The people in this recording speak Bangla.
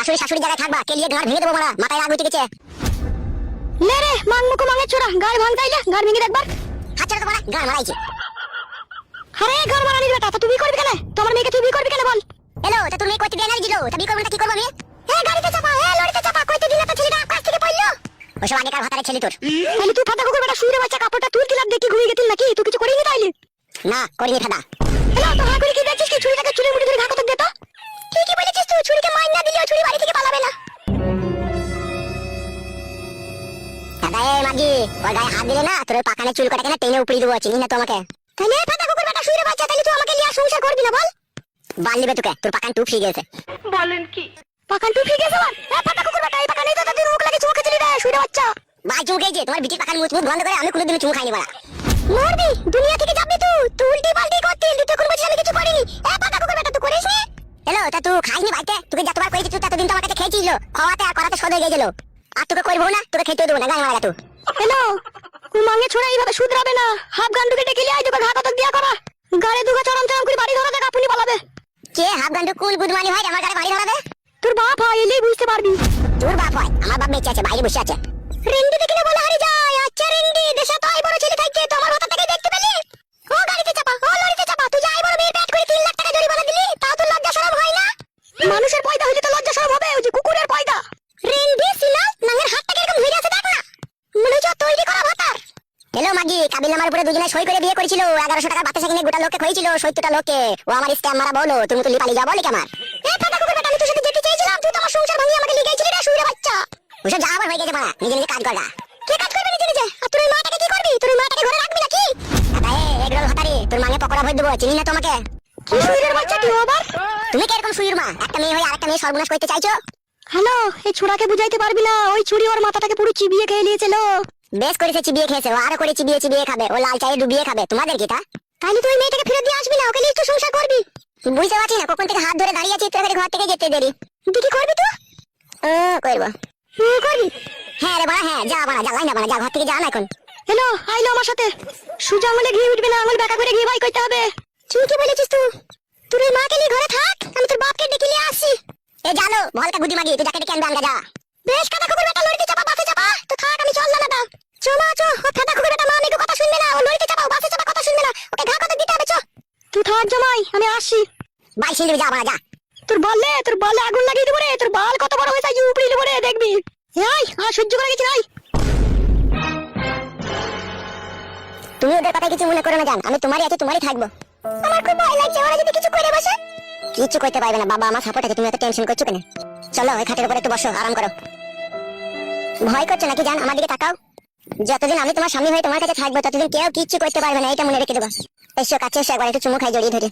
শাশুড়ি শাশুড়ি জায়গায় থাকবা, কেলিয়ে ঘর ভেঙে দেবো মারা, মাথায় আগুন গেছে। লে রে মাংমুকু মাঙের ছোড়া, গাড় ভাঙ তাইলে গাড় ভেঙে দেখবার। হাত ছাড়া তো মারা, গান মারাইছে। আরে গাড় মারানির বেটা, তা তুই করবি কেন? তোমার মেয়েকে তুই করবি কেন বল? হ্যালো, তা তুমি কইতে দেনা দিলো, তা বিয়ে করব না কি করব আমি? গাড়িতে চাপা, লরিতে চাপা, কইতে দিলা তো ছেলেটা আকাশ থেকে পড়লো। ওসব আগেকার ভাতারে ছেলে তোর। তাহলে তুই ফাটা কুকুর বেটা শুইরে বাচ্চা কাপড়টা তুই দিলাম দেখি ঘুরে গেতিল নাকি? তুই কিছু করিনি তাইলে? না করিনি ফাদা। হ্যালো, তো হা করে কি দেখছিস? কি ছুরিটাকে চুলে মুড়ি ধরে ঘা কত দে তো। ঠিকই বলেছিস তুই, ছুরিকে মাইর না দিলেও ছুরি বাড়ি থেকে পালাবে না। দাদা এই মাগি, ওর গায়ে হাত দিলে না তোর ওই পাকানে চুল কাটাকে না টেনে উপড়ি দেবো, চিনিস না তোমাকে? তাহলে ফাটা কুকুর বেটা শুইরে বাচ্চা, তাহলে তুই আমাকে নিয়ে সংসার করবি না বল? বাল নিবে তোকে, তোর পাকান টুপ ফিরে গেছে। বলেন কি? পাকান তুই ফিরে গেছে বল? ফাটা কুকুর বেটা, এই পাকানে তো তোর মুখ লাগে চুমকে দিলি রে শুইরে বাচ্চা। ভাই চুমু খেয়েছে, তোমার বিটির পাকান মুখ বন্ধ করে আমি কোনোদিন চুমু খাইনি বাড়া। মরবি, দুনিয়া থেকে যাবি তুই। তুই উল্টি পাল্টি করতিস, তুই কোন বলছিস আমি কিছু করিনি। ফাটা কুকুর বেটা তুই করিস নি? হ্যালো, তা তুই খাইনি ভাইতে? তোকে যতবার করেছি তুই ততদিন তো আমার কাছে খেয়েছিল, খাওয়াতে আর করাতে সদ হয়ে গেছিল। আর তোকে করবো না, তোকে খেতে দেবো না, গান মারা তুই। হ্যালো, তুই মাঙ্গে ছোড়া এইভাবে শুধরাবে না। হাফ গান্ডুকে ডেকে লিয়ে আই, তোকে ঘা কত দিয়া করা। গাড়ি দুগা চরম চরম করে বাড়ি ধরা দেখ, আপনি পালাবে। কে হাফ গান্ডু কুল গুদমানি হয় আমার গাড়ি বাড়ি ধরাবে? তোর বাপ হয়, এলেই বুঝতে পারবি। তোর বাপ হয়? আমার বাপ বেঁচে আছে, বাইরে বসে আছে। রিন্ডি দেখলে বলে হারি যায়। আচ্ছা রিন্ডি, দেশে তো আই বড় ছেলে থাকতে তো আমার ভাতা থেকে দেখতে পেলি? ও গাড়িতে চাপা, ও লরিতে চাপা, তুই যাই বড় মেয়ের পেট করে 3 লাখ টাকা জরিমানা দিলি, তাও তো লজ্জা শরম হয় না? মানুষের পয়দা হইলে তো লজ্জা শরম হবে, ওই যে কুকুরের পয়দা। রিন্ডি সিনা নাঙ্গের হাতটা কিরকম ধরে আছে দেখ না, মনে হচ্ছে তৈরি করা ভাতার। হ্যালো মাগি, কাবিল নামার উপরে দুজনে সই করে বিয়ে করেছিল, 1100 টাকার বাতাসা কিনে গোটা লোককে খইছিল, 70টা লোককে। ও আমার স্ক্যাম মারা বলো, তুমি তো লিপালি যাও বলি কি আমার? ফাটা কুকুর বেটা, আমি তোর সাথে যেতে চাইছিলাম, তুই তো আমার সংসার ভাঙিয়ে আমাকে লিয়ে গেছিলি রে শুইরে বাচ্চা। ওসব যা আবার হয়ে গেছে মারা, নিজে নিজে কাজ করা। কে কাজ করবি নিজে নিজে? আর তুই ওই মাটাকে কি করবি? তুই ওই মাটাকে ঘরে রাখবি নাকি? দাদা এগরোল ভাতারি, তোর মাঙে পকোড়া ভরে দেবো, চিনি না তোমাকে? কি শুইরের বাচ্চা তুই আবার? তুমি কি এরকম সুইর মা? একটা মেয়ে হয়ে আরেকটা মেয়ে সর্বনাশ করতে চাইছো? হ্যালো, এই ছোড়াকে বুঝাইতে পারবি না, ওই ছুরি ওর মাথাটাকে পুরো চিবিয়ে খেয়ে নিয়েছিল। বেশ করেছে, চিবিয়ে খেয়েছে, ও আরো করে চিবিয়ে চিবিয়ে খাবে, ও লাল চায়ে ডুবিয়ে খাবে। তোমাদের কি তা? তাহলে তুই মেয়েটাকে ফেরত দিয়ে আসবি না, ওকে নিয়ে একটু সংসার করবি। বুঝতে পারছি না কখন থেকে হাত ধরে দাঁড়িয়ে আছি, তোর ঘর থেকে যেতে দেরি। তুই কি করবি তুই? করবো। করবি? হ্যাঁ রে বাড়া, হ্যাঁ যা বাড়া, যা লাই না বাড়া, যা ঘর থেকে যা না এখন। হ্যালো, আইলো আমার সাথে। সুজা আঙুলে ঘি উঠবে না, আঙুল বাঁকা করে ঘি বাই করতে হবে। ঠিকই বলেছিস তুই। তুই ওই মাকে নিয়ে ঘরে থাক, আমি তোর বাপকে ডেকে নিয়ে আসছি। এ জানো ভলকা গুদি মাগি, তুই যাকে ডেকে আনবে আনগা যা। বেশ কাটা কুকুর বেটা, লরিতে চাপা, বাসে চাপা। তো থাক, আমি চললাম না। চমা চো, ও ফাটা কুকুর বেটা মা মেয়েকে কথা শুনবে না, ও লরিতে চাপা, ও বাসে চাপা, কথা শুনবে না, ওকে ঘা কত দিতে হবে। চো তুই থাক জামাই, আমি আসছি। বাই সিঁড়ি যা বাড়া যা। তোর বললে আগুন লাগিয়ে দেবো রে। তোর বাল কত বড় হয়েছে, উপড়ে দেবো রে, দেখবি। এই আর সহ্য করে গেছি নাই। তুমি ওদের কথা কিছু মনে করো না জান, আমি তোমারই আছি, তোমারই থাকবো। আমার খুব ভয় লাগছে, ওরা যদি কিছু করে বসে। কিছু করতে পারবে না, বাবা আমার সাপোর্ট আছে, তুমি এত টেনশন করছো কেন? চলো ওই খাটের উপর একটু বসো, আরাম করো। ভয় করছো নাকি জান? আমার দিকে তাকাও। যতদিন আমি তোমার স্বামী হয়ে তোমার কাছে থাকবো, ততদিন কেউ কিচ্ছু করতে পারবে না, এটা মনে রেখে দেবো। এসো কাছে এসো, একবার একটু চুমু খাই জড়িয়ে ধরে।